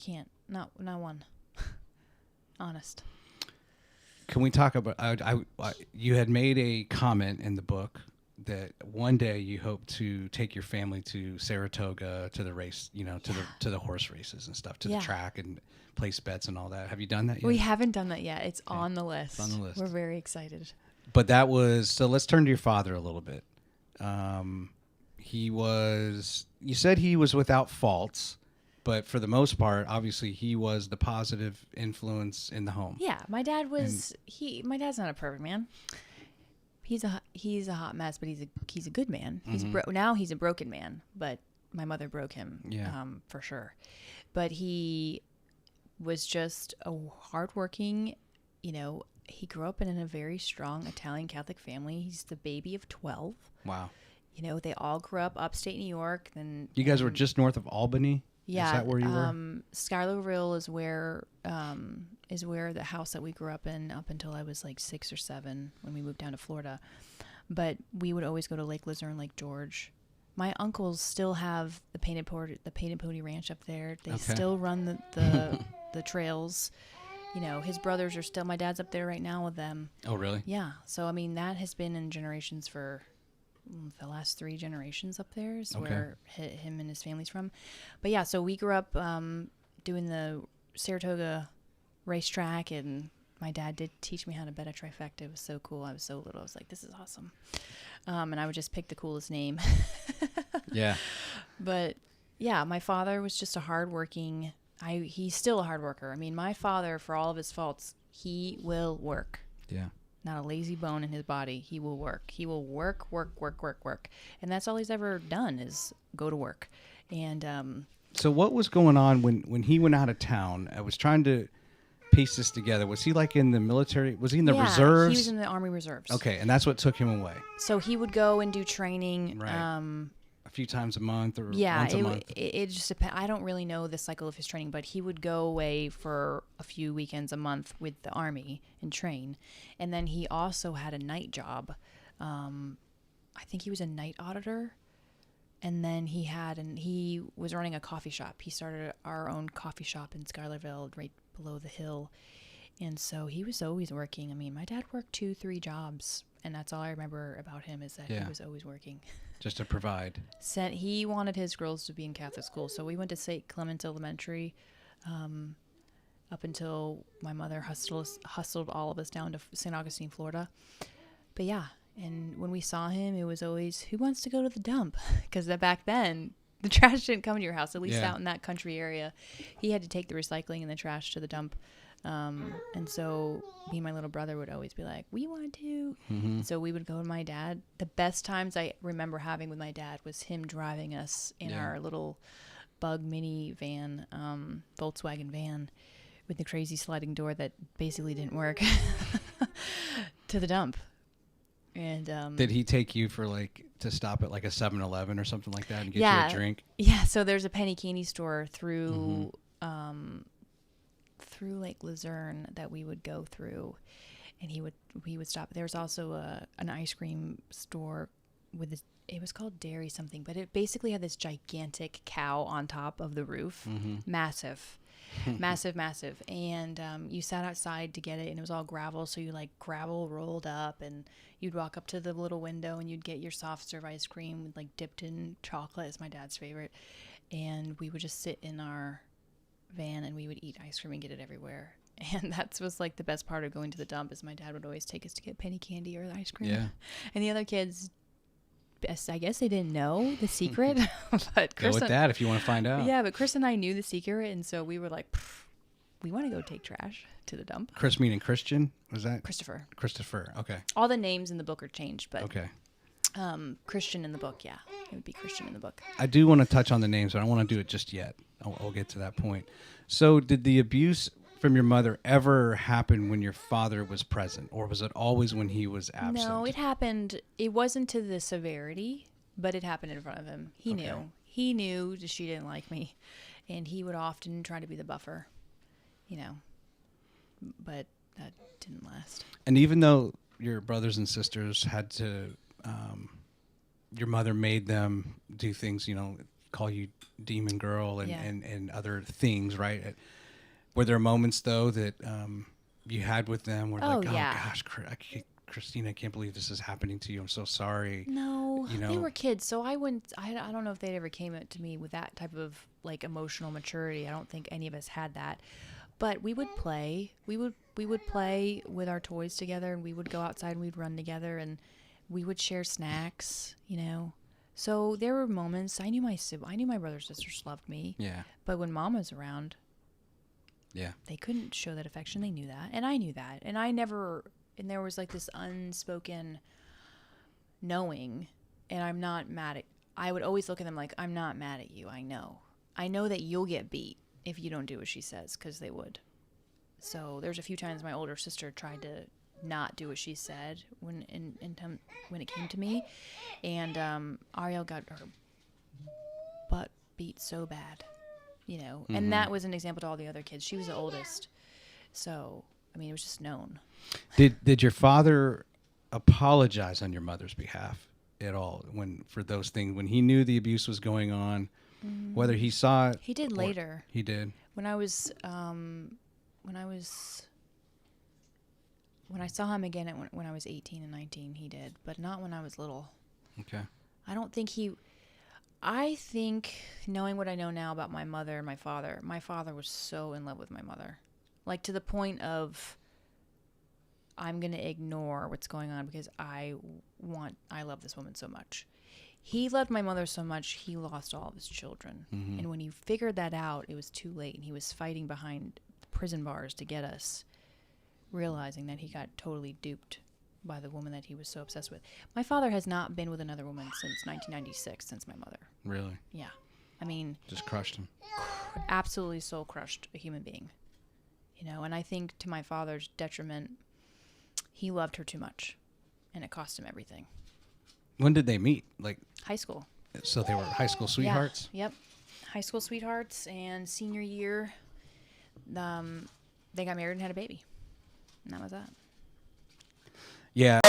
Can't. Not one. Honest. Can we talk about? You had made a comment in the book that one day you hope to take your family to Saratoga to the race, to the horse races and stuff, to the track and place bets and all that. Have you done that yet? We haven't done that yet. It's on the list. It's on the list. We're very excited. But that was so. Let's turn to your father a little bit. You said he was without faults, but for the most part, obviously, he was the positive influence in the home. Yeah, my dad was. My dad's not a perfect man. He's a hot mess, but he's a good man. Now he's a broken man, but my mother broke him. Yeah. For sure. But he was just a hardworking. He grew up in a very strong Italian Catholic family. He's the baby of 12. Wow. They all grew up upstate New York. Then you guys were just north of Albany. Yeah. Is that where you were? Schuylerville is where the house that we grew up in up until I was like 6 or 7 when we moved down to Florida. But we would always go to Lake Luzerne, Lake George. My uncles still have the Painted Pony Ranch up there. They still run the trails. His brothers are still. My dad's up there right now with them. Oh, really? Yeah. So I mean, that has been in generations for the last 3 generations up there is where him and his family's from. But yeah, so we grew up doing the Saratoga racetrack, and my dad did teach me how to bet a trifecta. It was so cool. I was so little. I was like, this is awesome. And I would just pick the coolest name. Yeah. But yeah, my father was just a hardworking. He's still a hard worker. I mean, my father, for all of his faults, he will work. Yeah. Not a lazy bone in his body. He will work. He will work. And that's all he's ever done is go to work. And so what was going on when he went out of town? I was trying to piece this together. Was he like in the military? Was he in the reserves? He was in the Army Reserves. Okay, and that's what took him away. So he would go and do training. Right. A few times a month or once a month? It just depends. I don't really know the cycle of his training, but he would go away for a few weekends a month with the Army and train. And then he also had a night job. I think he was a night auditor. And then he was running a coffee shop. He started our own coffee shop in Schuylerville, right below the hill. And so he was always working. I mean, my dad worked 2-3 jobs. And that's all I remember about him is that he was always working. Just to provide. He wanted his girls to be in Catholic school. So we went to St. Clement's Elementary up until my mother hustled all of us down to St. Augustine, Florida. But yeah, and when we saw him, it was always, who wants to go to the dump? Because back then, the trash didn't come to your house, at least out in that country area. He had to take the recycling and the trash to the dump. And so me and my little brother would always be like, we want to. Mm-hmm. So we would go with my dad. The best times I remember having with my dad was him driving us in our little bug mini van, Volkswagen van with the crazy sliding door that basically didn't work to the dump. And did he take you to stop at like a 7-Eleven or something like that and get you a drink? Yeah. So there's a penny candy store through Lake Luzerne that we would go through, and he would stop. There was also an ice cream store with this, it was called Dairy something, but it basically had this gigantic cow on top of the roof. Mm-hmm. Massive. And you sat outside to get it, and it was all gravel, so you gravel rolled up, and you'd walk up to the little window and you'd get your soft serve ice cream dipped in chocolate. It's my dad's favorite. And we would just sit in our van and we would eat ice cream and get it everywhere. And that was the best part of going to the dump, is my dad would always take us to get penny candy or ice cream. Yeah. And the other kids, I guess they didn't know the secret. But Chris, go with that if you want to find out. Yeah, but Chris and I knew the secret, and so we were like, we want to go take trash to the dump. Chris meaning Christian? Was that? Christopher. Okay. All the names in the book are changed, but okay. Christian in the book, yeah. It would be Christian in the book. I do want to touch on the names, but I don't want to do it just yet. I'll get to that point. So did the abuse from your mother ever happen when your father was present, or was it always when he was absent? No, it happened. It wasn't to the severity, but it happened in front of him. He knew. He knew that she didn't like me, and he would often try to be the buffer, but that didn't last. And even though your brothers and sisters had to, your mother made them do things, call you demon girl and, Yeah. and other things, right? Were there moments though that you had with them where Oh, like, yeah. oh gosh, Christina, I can't believe this is happening to you. I'm so sorry. No, You know? they were kids, so I wouldn't. I don't know if they ever came to me with that type of like emotional maturity. I don't think any of us had that. But we would play. We would play with our toys together, and we would go outside and we'd run together, and we would share snacks. You know, so there were moments. I knew my brothers and sisters loved me. Yeah. But when Mom was around, Yeah. they couldn't show that affection. They knew that, and I knew that, and I never. And there was like this unspoken knowing, and I'm not mad at. I would always look at them like, I'm not mad at you. I know that you'll get beat if you don't do what she says, because they would. So there's a few times my older sister tried to not do what she said when it came to me, and Ariel got her butt beat so bad, you know. Mm-hmm. And that was an example to all the other kids. She was the oldest, so I mean it was just known. Did your father apologize on your mother's behalf at all for those things when he knew the abuse was going on? Whether he saw it, He did later. He did. When I saw him again when I was 18 and 19, he did, but not when I was little. Okay. I think knowing what I know now about my mother and my father was so in love with my mother. Like to the point of I'm going to ignore what's going on because I love this woman so much. He loved my mother so much, he lost all of his children. Mm-hmm. And when he figured that out, it was too late. And he was fighting behind prison bars to get us, realizing that he got totally duped by the woman that he was so obsessed with. My father has not been with another woman since 1996, since my mother. Really? Yeah. I mean, Just crushed him. absolutely soul crushed a human being. You know, and I think to my father's detriment, he loved her too much, and it cost him everything. When did they meet? Like High school. So they were high school sweethearts? Yeah. Yep. High school sweethearts, and senior year, they got married and had a baby. And that was that. Yeah.